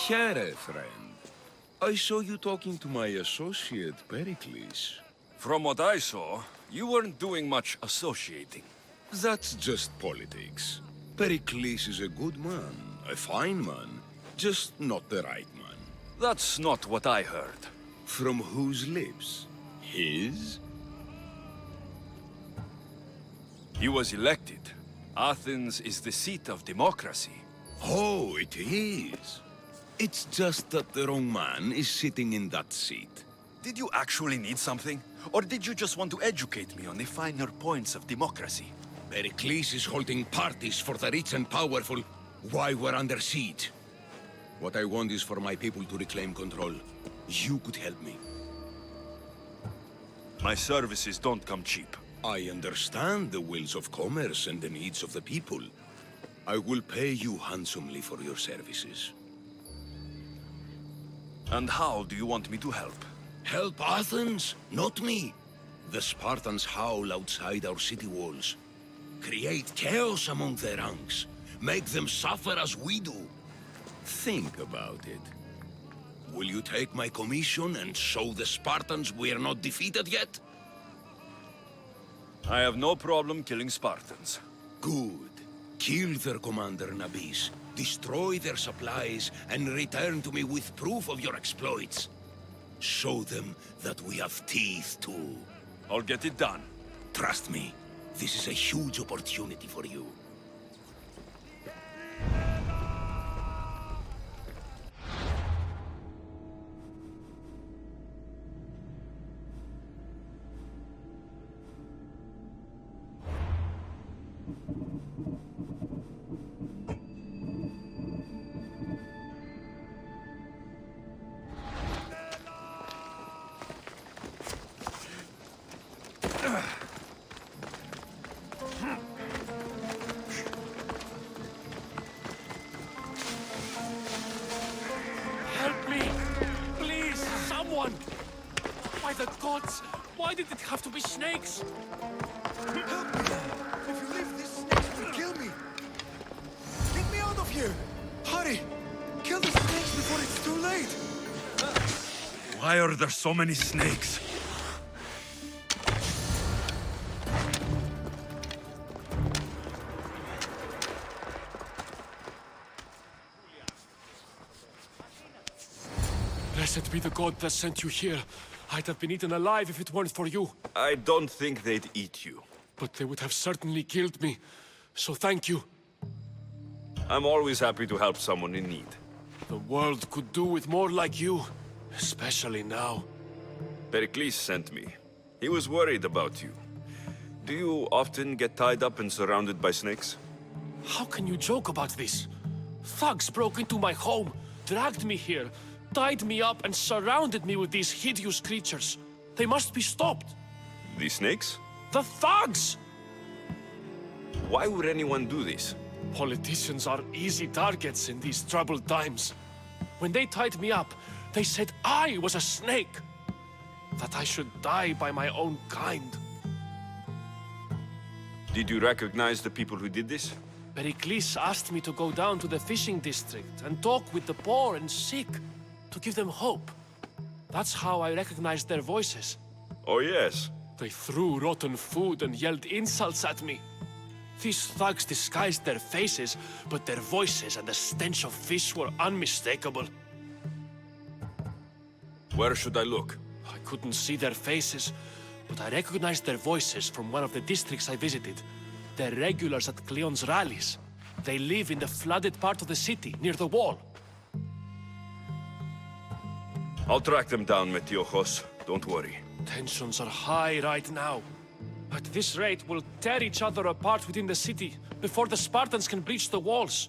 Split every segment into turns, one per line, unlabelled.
Here, friend. I saw you talking to my associate, Pericles.
From what I saw, you weren't doing much associating.
That's just politics. Pericles is a good man, a fine man, just not the right man.
That's not what I heard.
From whose lips? His?
He was elected. Athens is the seat of democracy.
Oh, it is. It's just that the wrong man is sitting in that seat.
Did you actually need something? Or did you just want to educate me on the finer points of democracy?
Pericles is holding parties for the rich and powerful while we're under siege. What I want is for my people to reclaim control. You could help me.
My services don't come cheap.
I understand the wills of commerce and the needs of the people. I will pay you handsomely for your services.
And how do you want me to help?
Help Athens, not me. The Spartans howl outside our city walls. Create chaos among their ranks. Make them suffer as we do. Think about it. Will you take my commission and show the Spartans we are not defeated yet?
I have no problem killing Spartans.
Good. Kill their commander Nabis, destroy their supplies, and return to me with proof of your exploits. Show them that we have teeth too.
I'll get it done.
Trust me, this is a huge opportunity for you.
By the gods! Why did it have to be snakes?
Help me! If you leave, these snakes will kill me! Get me out of here! Hurry! Kill the snakes before it's too late!
Why are there so many snakes?
Blessed be the god that sent you here. I'd have been eaten alive if it weren't for you.
I don't think they'd eat you.
But they would have certainly killed me. So thank you.
I'm always happy to help someone in need.
The world could do with more like you. Especially now.
Pericles sent me. He was worried about you. Do you often get tied up and surrounded by snakes?
How can you joke about this? Thugs broke into my home, dragged me here, tied me up and surrounded me with these hideous creatures. They must be stopped.
The snakes?
The thugs!
Why would anyone do this?
Politicians are easy targets in these troubled times. When they tied me up, they said I was a snake. That I should die by my own kind.
Did you recognize the people who did this?
Pericles asked me to go down to the fishing district and talk with the poor and sick, to give them hope. That's how I recognized their voices.
Oh yes.
They threw rotten food and yelled insults at me. These thugs disguised their faces, but their voices and the stench of fish were unmistakable.
Where should I look?
I couldn't see their faces, but I recognized their voices from one of the districts I visited. They're regulars at Cleon's rallies. They live in the flooded part of the city, near the wall.
I'll track them down, Metiochos. Don't worry.
Tensions are high right now. At this rate, we'll tear each other apart within the city before the Spartans can breach the walls.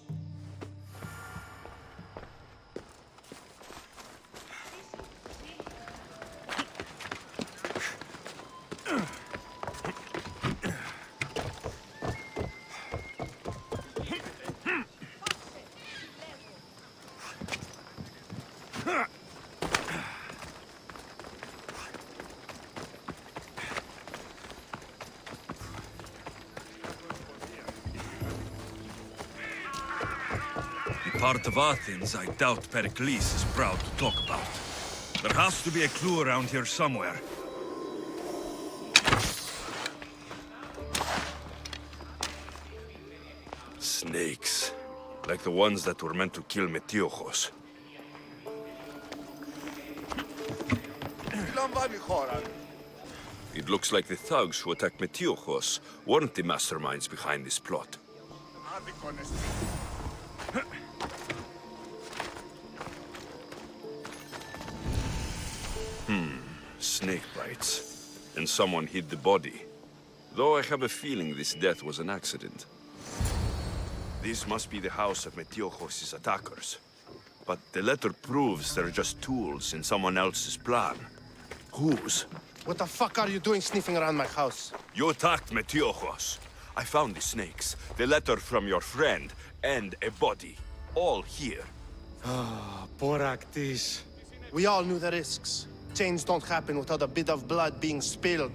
part of Athens I doubt Pericles is proud to talk about. There has to be a clue around here somewhere. Snakes. Like the ones that were meant to kill Metiochos. It looks like the thugs who attacked Metiochos weren't the masterminds behind this plot. Snake bites. And someone hid the body. Though I have a feeling this death was an accident. This must be the house of Metiochos' attackers. But the letter proves they're just tools in someone else's plan. Whose?
What the fuck are you doing sniffing around my house?
You attacked Metiochos. I found the snakes, the letter from your friend, and a body. All here.
Boraktis. We all knew the risks. Change don't happen without a bit of blood being spilled.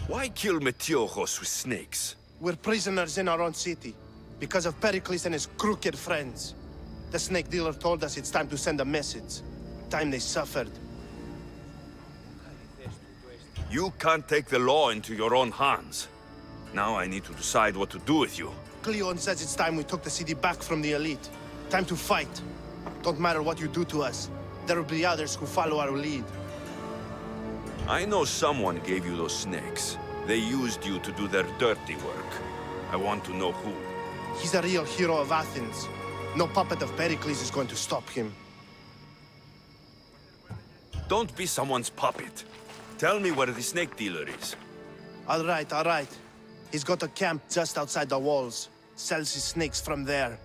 Why kill Metiochos with snakes?
We're prisoners in our own city, because of Pericles and his crooked friends. The snake dealer told us it's time to send a message. Time they suffered.
You can't take the law into your own hands. Now I need to decide what to do with you.
Cleon says it's time we took the city back from the elite. Time to fight. Don't matter what you do to us. There will be others who follow our lead.
I know someone gave you those snakes. They used you to do their dirty work. I want to know who.
He's a real hero of Athens. No puppet of Pericles is going to stop him.
Don't be someone's puppet. Tell me where the snake dealer is.
All right. He's got a camp just outside the walls. Sells his snakes from there.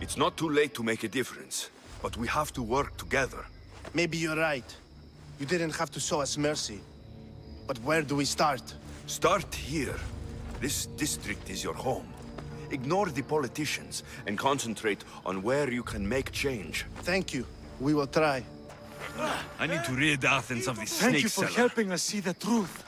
It's not too late to make a difference, but we have to work together.
Maybe you're right. You didn't have to show us mercy. But where do we start?
Start here. This district is your home. Ignore the politicians and concentrate on where you can make change.
Thank you. We will try.
I need to rid Athens of this snake
Thank you for
seller.
helping us see the truth.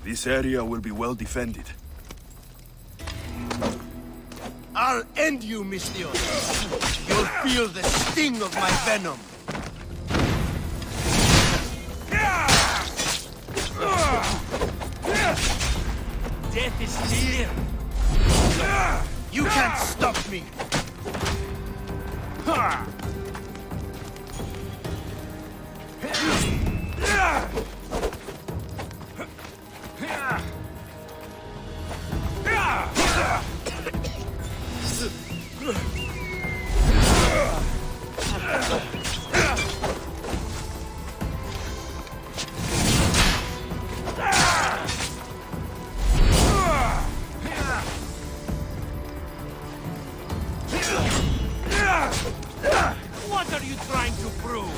This area will be well defended.
I'll end you, Mystios. You'll feel the sting of my venom. Death is near. You can't stop me. What are you trying to prove?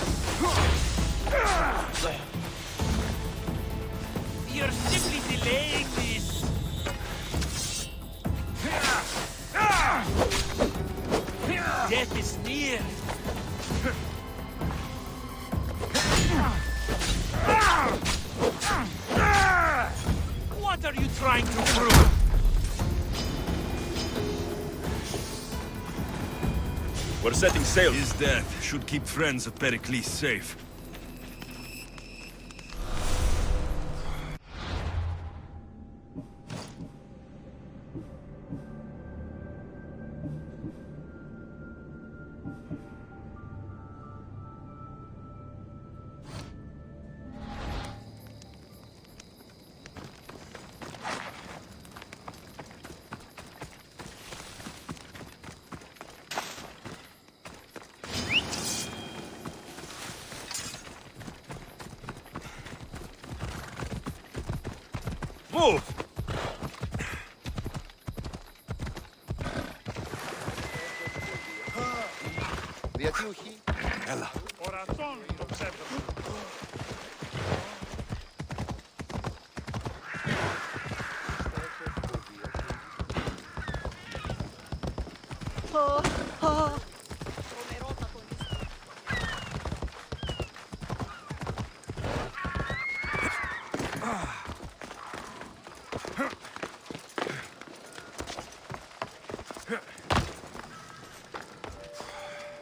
You're simply delaying this. Death is near. What are you trying to prove?
We're setting sail. His death should keep friends of Pericles safe. Move! Έλα.
Ορατών το ψεύδος.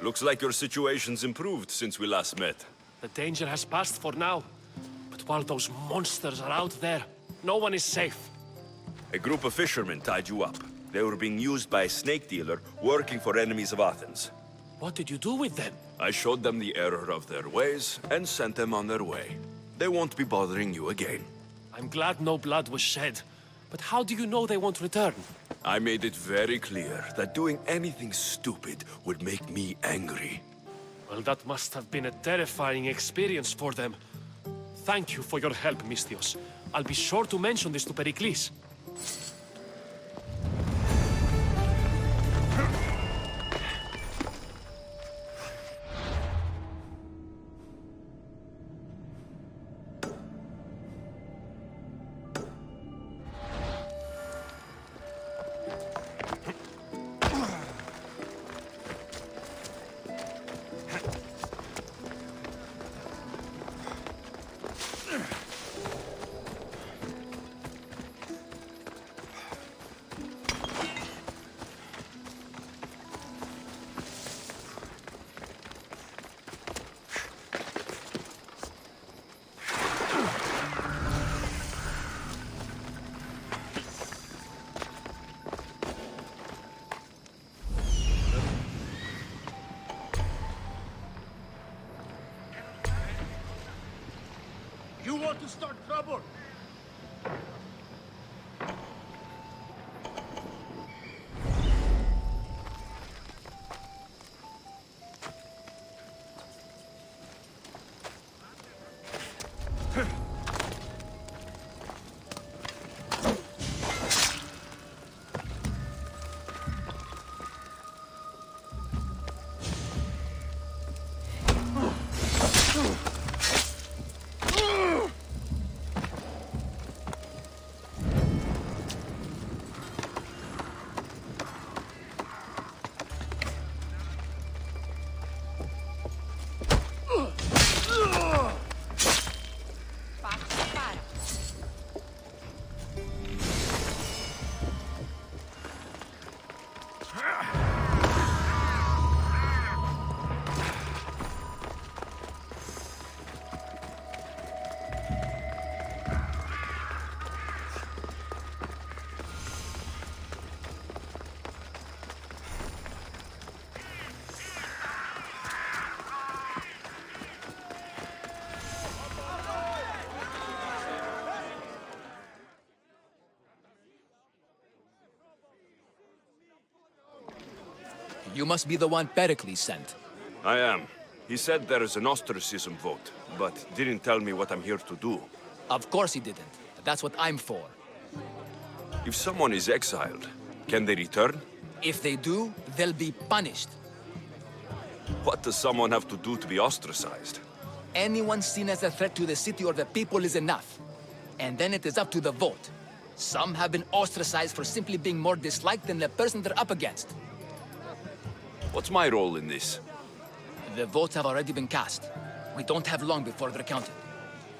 Looks like your situation's improved since we last met.
The danger has passed for now. But while those monsters are out there, no one is safe.
A group of fishermen tied you up. They were being used by a snake dealer working for enemies of Athens.
What did you do with them?
I showed them the error of their ways and sent them on their way. They won't be bothering you again.
I'm glad no blood was shed. But how do you know they won't return?
I made it very clear that doing anything stupid would make me angry.
Well, that must have been a terrifying experience for them. Thank you for your help, Misthios. I'll be sure to mention this to Pericles.
You want to start trouble?
You must be the one Pericles sent.
I am. He said there is an ostracism vote, but didn't tell me what I'm here to do.
Of course he didn't. That's what I'm for.
If someone is exiled, can they return?
If they do, they'll be punished.
What does someone have to do to be ostracized?
Anyone seen as a threat to the city or the people is enough. And then it is up to the vote. Some have been ostracized for simply being more disliked than the person they're up against.
What's my role in this?
The votes have already been cast. We don't have long before they're counted.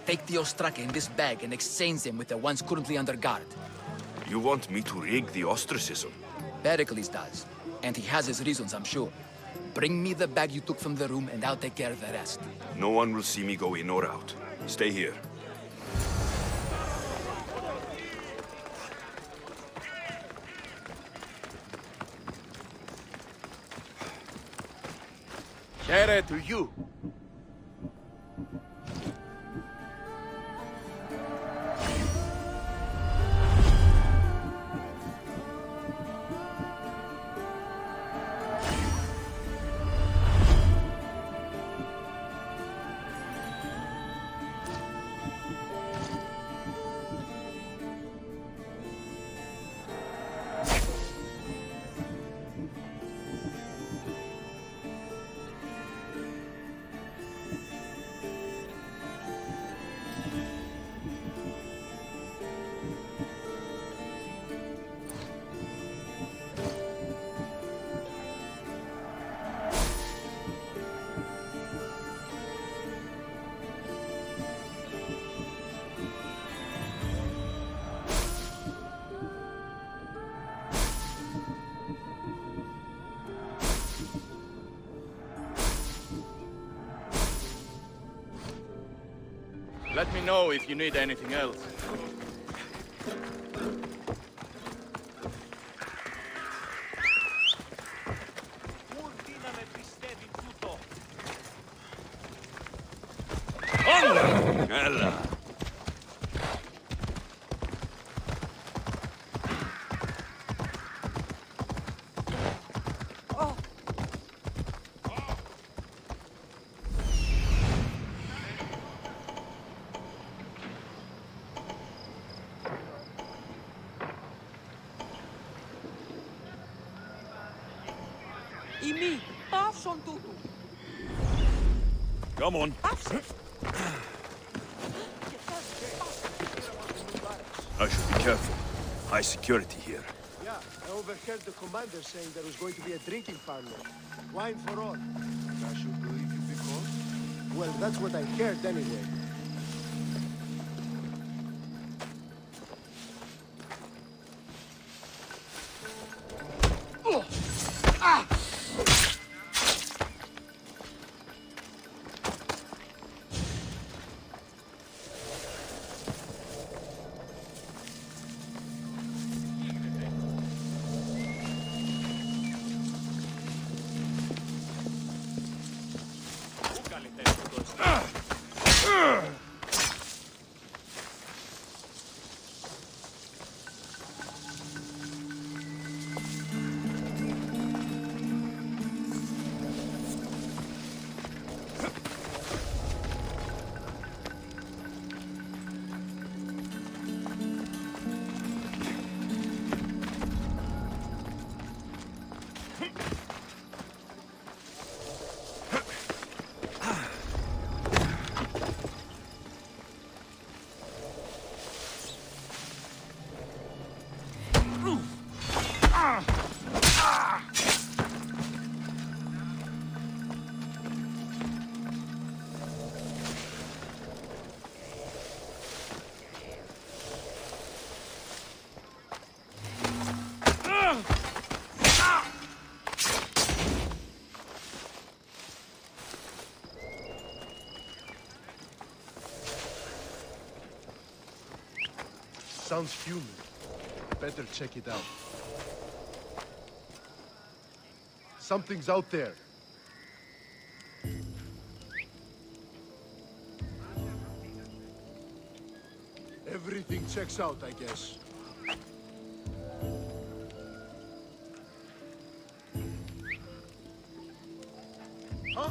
Take the Stryker in this bag and exchange them with the ones currently under guard.
You want me to rig the ostracism?
Pericles does. And he has his reasons, I'm sure. Bring me the bag you took from the room and I'll take care of the rest.
No one will see me go in or out. Stay here.
Here to you. Let me know if you need anything else.
Ella.
Imi, passzon tutu!
Come on. I should be careful. High security here.
Yeah, I overheard the commander saying there was going to be a drinking parlor. Wine for all. I should believe you because? Well, that's what I heard anyway. Sounds human. Better check it out. Something's out there. Everything checks out, I guess. Huh?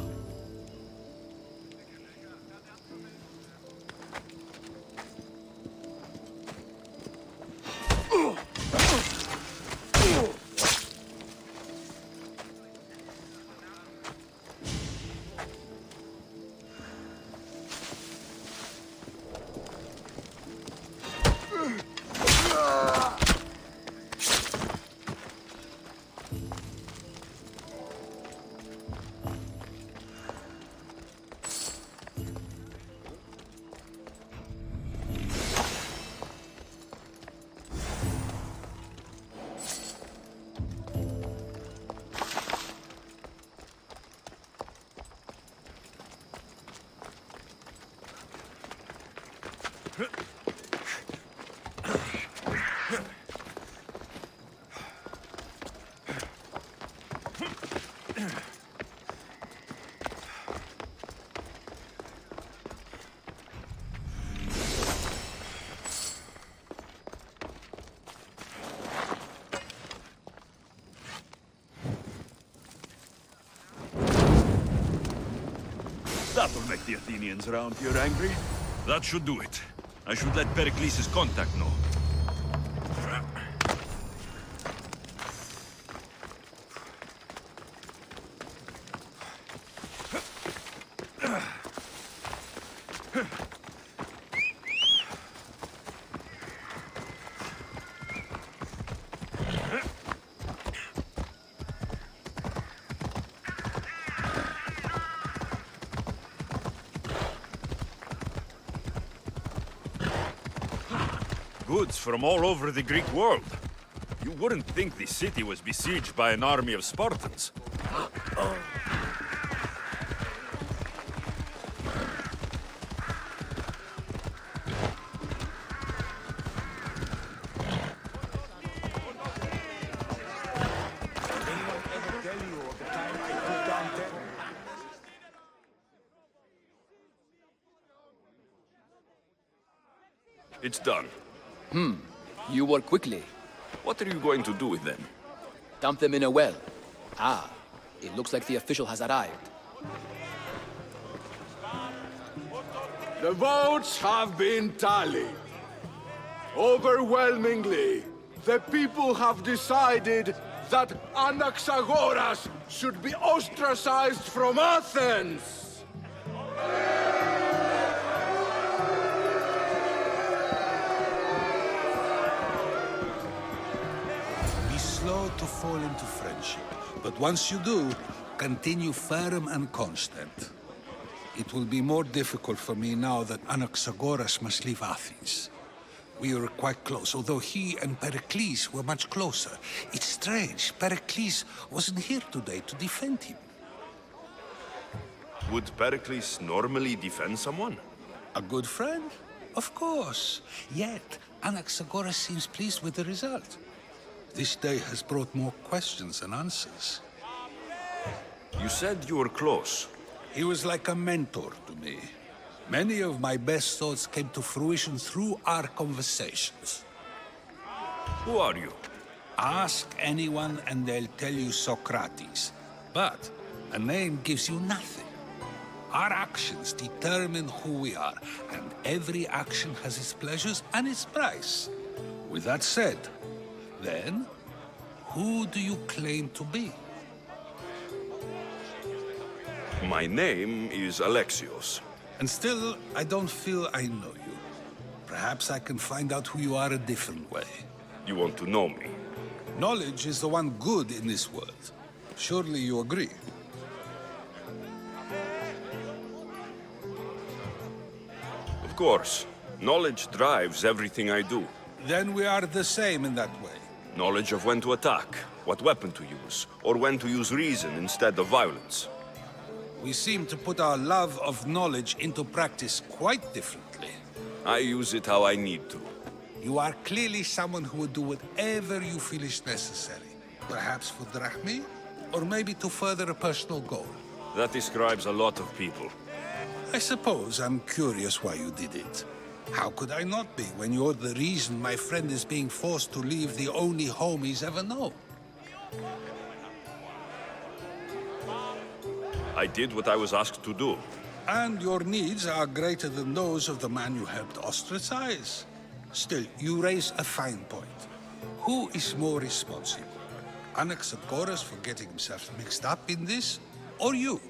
That'll make the Athenians around here angry. That should do it. I should let Pericles' contact know. Goods from all over the Greek world. You wouldn't think the city was besieged by an army of Spartans. It's done.
You work quickly.
What are you going to do with them?
Dump them in a well. Ah, it looks like the official has arrived.
The votes have been tallied. Overwhelmingly, the people have decided that Anaxagoras should be ostracized from Athens!
Be slow to fall into friendship, but once you do, continue firm and constant. It will be more difficult for me now that Anaxagoras must leave Athens. We were quite close, although he and Pericles were much closer. It's strange, Pericles wasn't here today to defend him.
Would Pericles normally defend someone?
A good friend? Of course. Yet, Anaxagoras seems pleased with the result. This day has brought more questions than answers.
You said you were close.
He was like a mentor to me. Many of my best thoughts came to fruition through our conversations.
Who are you?
Ask anyone and they'll tell you Socrates. But a name gives you nothing. Our actions determine who we are, and every action has its pleasures and its price. With that said, then, who do you claim to be?
My name is Alexios.
And still, I don't feel I know you. Perhaps I can find out who you are a different way.
You want to know me?
Knowledge is the one good in this world. Surely you agree?
Of course. Knowledge drives everything I do.
Then we are the same in that way.
Knowledge of when to attack, what weapon to use, or when to use reason instead of violence.
We seem to put our love of knowledge into practice quite differently.
I use it how I need to.
You are clearly someone who would do whatever you feel is necessary. Perhaps for drachmae, or maybe to further a personal goal.
That describes a lot of people.
I suppose I'm curious why you did it. How could I not be when you're the reason my friend is being forced to leave the only home he's ever known?
I did what I was asked to do.
And your needs are greater than those of the man you helped ostracize. Still, you raise a fine point. Who is more responsible? Anaxagoras for getting himself mixed up in this? Or you,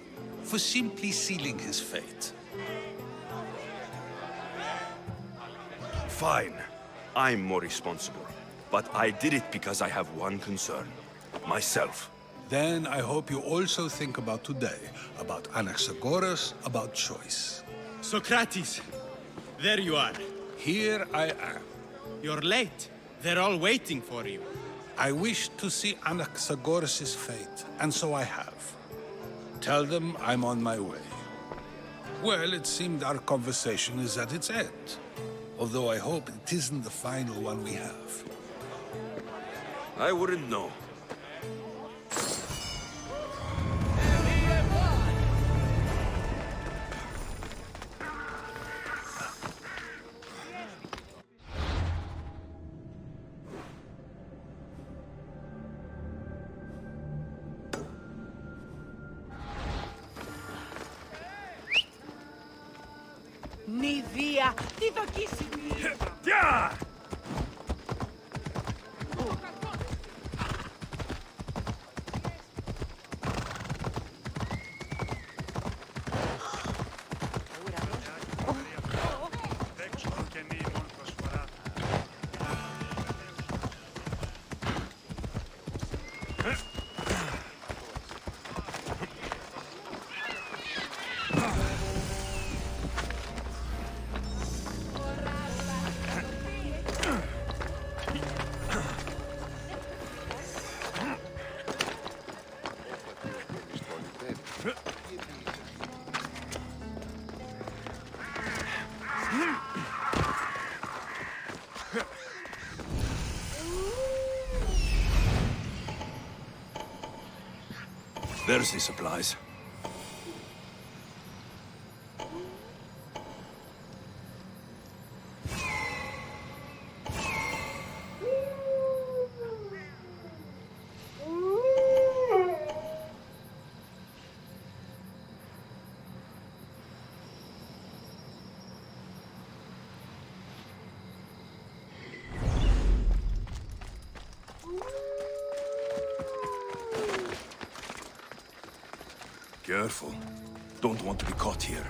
for simply sealing his fate?
Fine. I'm more responsible. But I did it because I have one concern. Myself.
Then I hope you also think about today, about Anaxagoras, about choice.
Socrates! There you are.
Here I am.
You're late. They're all waiting for you.
I wish to see Anaxagoras' fate, and so I have. Tell them I'm on my way. Well, it seemed our conversation is at its end. Although I hope it isn't the final one we have.
I wouldn't know.
Νηδία! Τι δοκίσιμη!
There's the supplies. Careful. Don't want to be caught here.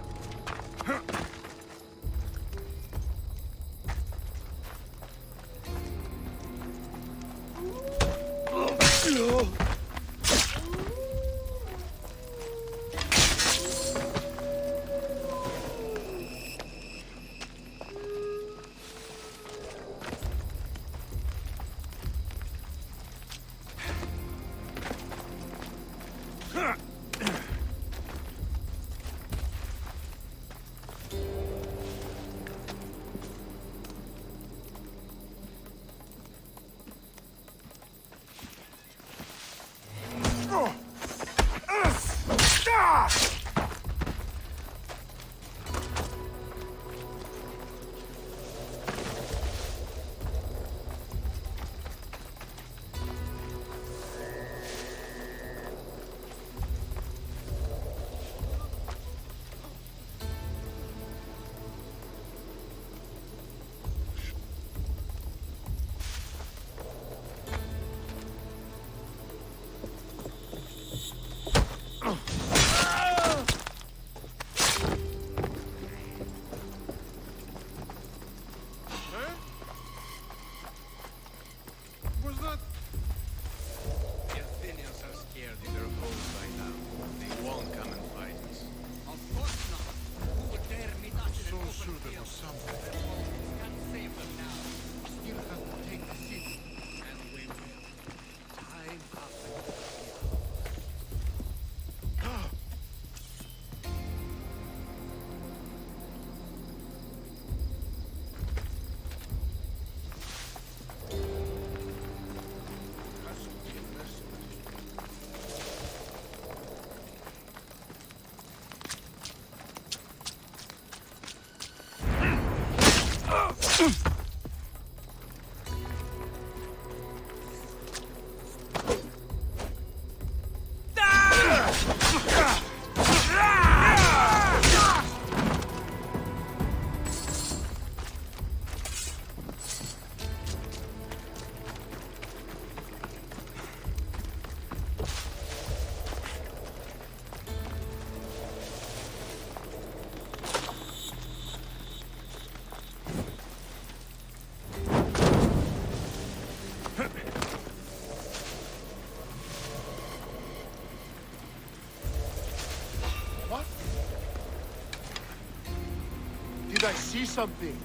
Did I see something?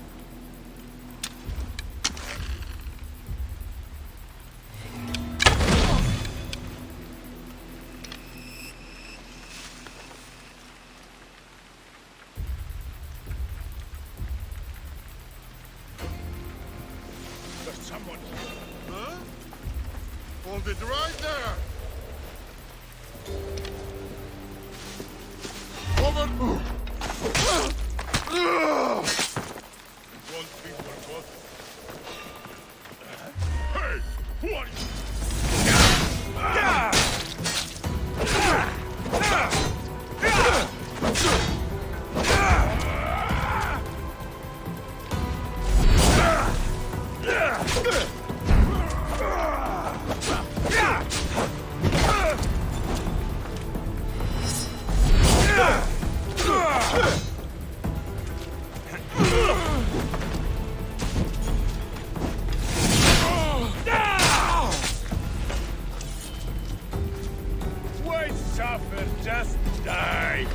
There's someone here. Huh? Hold it right there! Over! Won't be forgotten. Hey! Who are you? Wait, suffer, just die.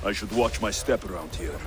I should watch my step around here.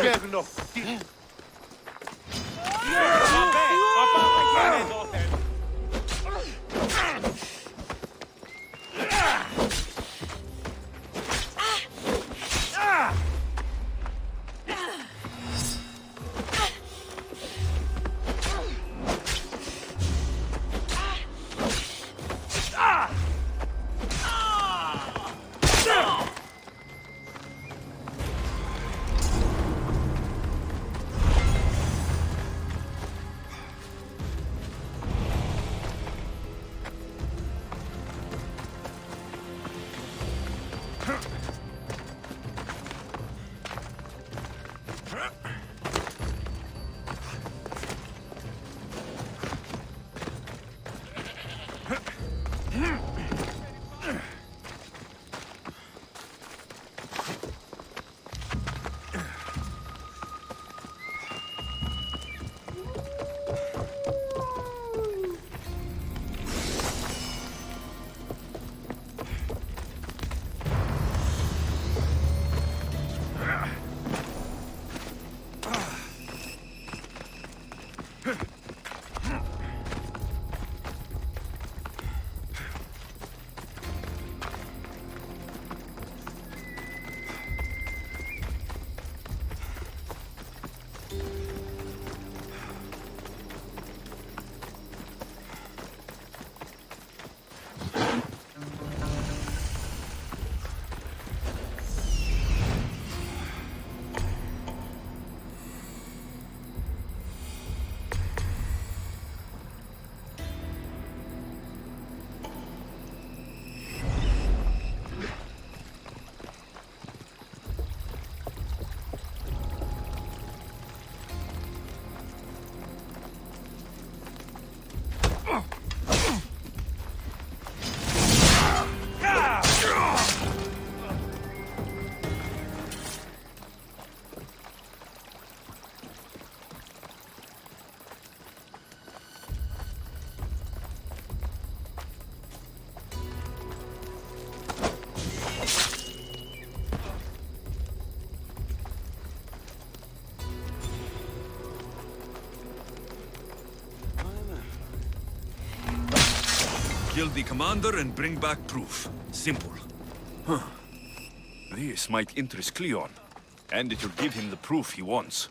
Γέγνο!
Kill the commander and bring back proof. Simple. Huh. This might interest Cleon, and it will give him the proof he wants.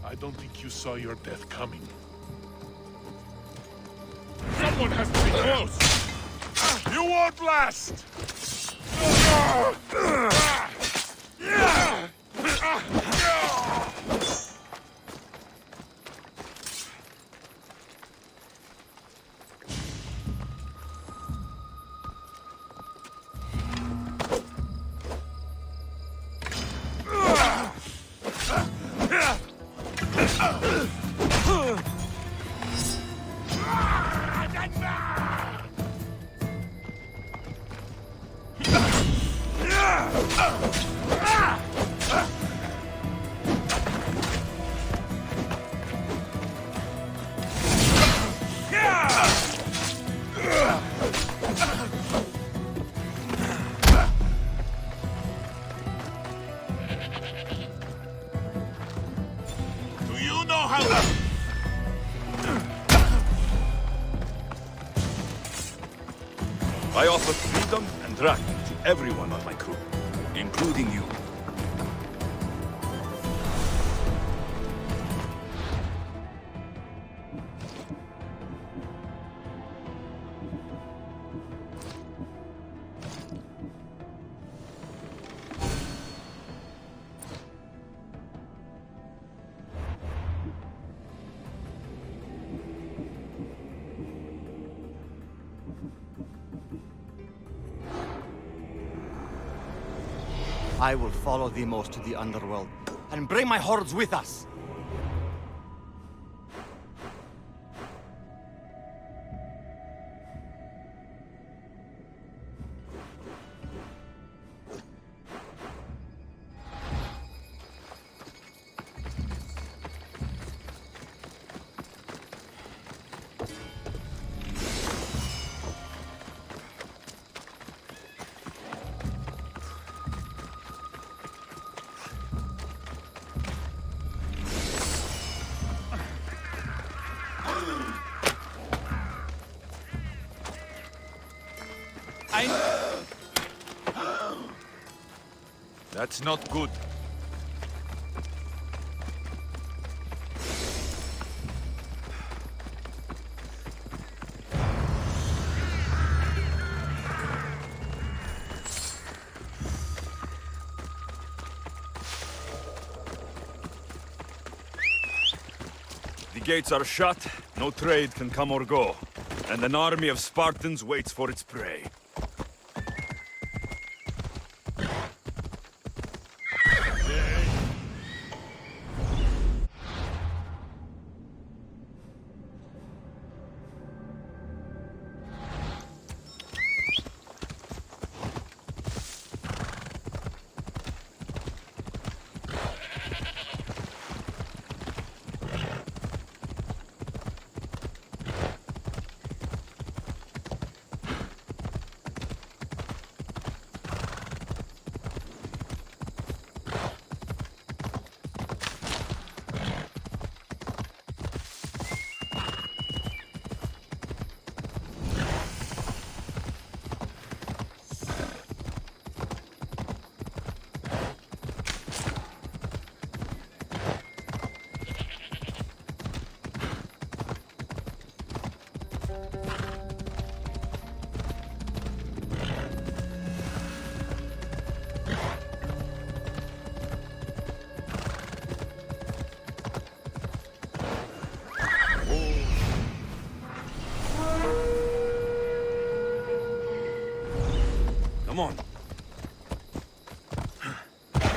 I don't think you saw your death coming. Someone has to be close! You won't last! Do you know how to...
I offer freedom and right to everyone on my crew, including you.
I will follow Demos to the underworld, and bring my hordes with us!
That's not good.
The gates are shut, no trade can come or go, and an army of Spartans waits for its prey.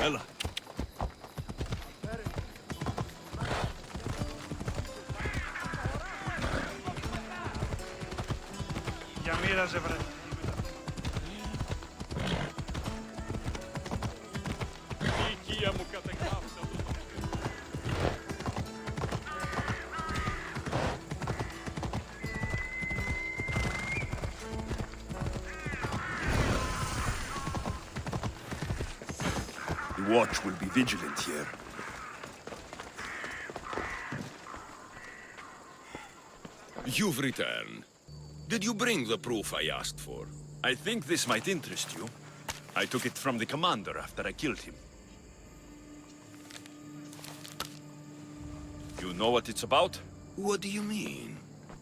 Ella.
Για μοίραζε, βρε. Η οικία μου κατεγράψε.
The watch will be vigilant here.
You've returned. Did you bring the proof I asked for?
I think this might interest you. I took it from the commander after I killed him. You know what it's about?
What do you mean?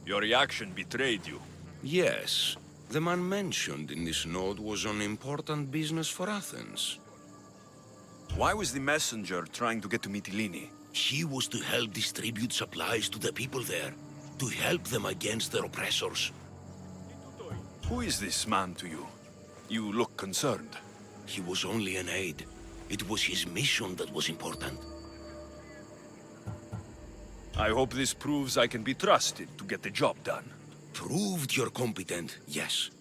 Your reaction betrayed you.
Yes. The man mentioned in this note was on important business for Athens.
Why was the messenger trying to get to Mytilene?
He was to help distribute supplies to the people there, to help them against their oppressors.
Who is this man to you? You look concerned.
He was only an aide. It was his mission that was important.
I hope this proves I can be trusted to get the job done.
Proved you're competent, yes.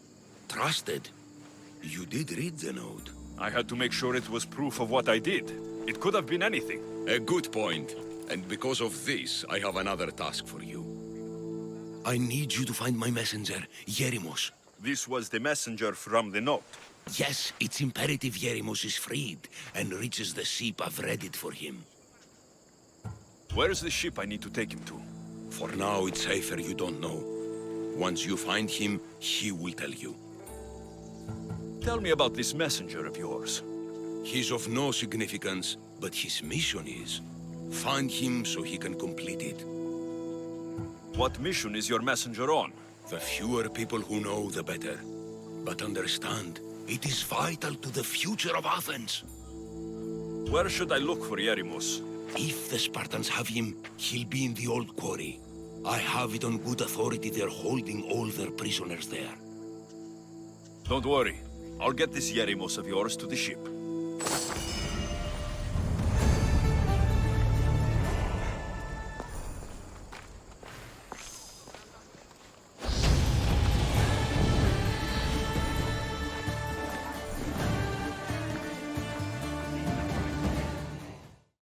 Trusted. You did read the note.
I had to make sure it was proof of what I did. It could have been anything.
A good point. And because of this, I have another task for you. I need you to find my messenger, Yerimos.
This was the messenger from the note.
Yes, it's imperative Yerimos is freed and reaches the ship I've readied for him.
Where's the ship I need to take him to?
For now, it's safer you don't know. Once you find him, he will tell you.
Tell me about this messenger of yours.
He's of no significance, but his mission is. Find him so he can complete it.
What mission is your messenger on?
The fewer people who know, the better. But understand, it is vital to the future of Athens.
Where should I look for Yerimos?
If the Spartans have him, he'll be in the old quarry. I have it on good authority they're holding all their prisoners there.
Don't worry. I'll get this Yerimos of yours to the ship.